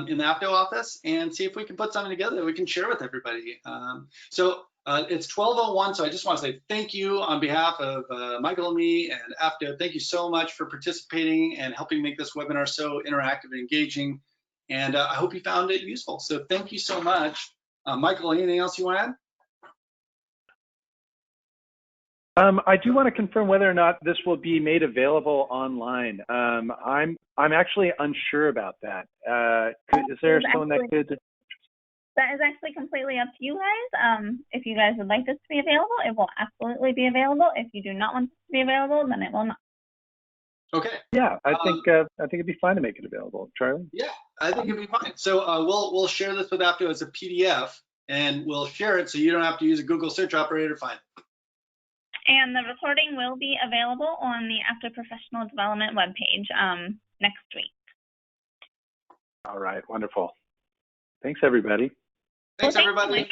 in the APTO office and see if we can put something together that we can share with everybody. It's 12:01, so I just want to say thank you on behalf of Michael and me and APTO. Thank you so much for participating and helping make this webinar so interactive and engaging. And I hope you found it useful. So thank you so much. Michael, anything else you want to add? I do want to confirm whether or not this will be made available online. I'm actually unsure about that. Is there someone that could? That is actually completely up to you guys. If you guys would like this to be available, it will absolutely be available. If you do not want this to be available, then it will not. Okay. Yeah, I think it'd be fine to make it available. Charlie? Yeah, I think it'd be fine. So we'll share this with APTO as a PDF, and we'll share it so you don't have to use a Google search operator to find it. And the recording will be available on the APTO Professional Development webpage next week. All right, wonderful. Thanks, everybody. Thanks, everybody.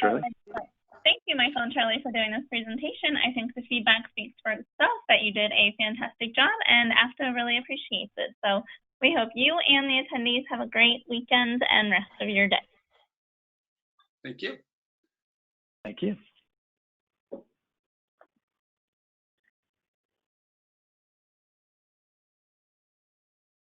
Thank you, Michael and Charlie, for doing this presentation. I think the feedback speaks for itself, that you did a fantastic job, and APTO really appreciates it. So we hope you and the attendees have a great weekend and rest of your day. Thank you. Thank you.